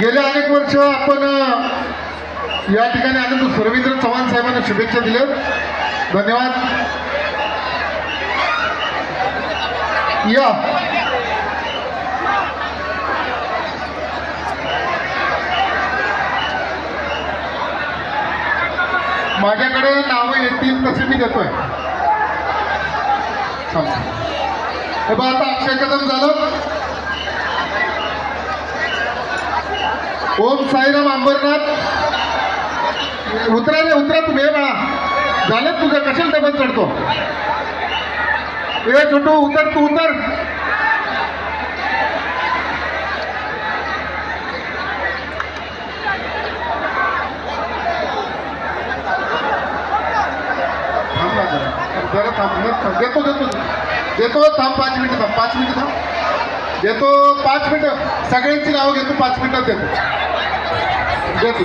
गेल्या अनेक वर्ष आपण या ठिकाणी आनंद सुरवींद्र चव्हाण साहेबांना शुभेच्छा दिल्या. धन्यवाद. या माझ्याकडे नावं येतील तसे मी देतोय. हे बघा आता अक्षय कदम झालं. ओम साईराम अंबरनाथ. उतरा रे उतरा तुम्ही. हे बाळा झालं तुझं कशाला डबल चढतो. ए छोटू उतर तू उतर. जरा थांब. देतो देतो देतो. थांब 5 मिनिटं थांब. 5 मिनिटं थांब. देतो 5 मिनिटं. सगळ्यांची नावं घेतो. 5 मिनिटात देतो. देतो.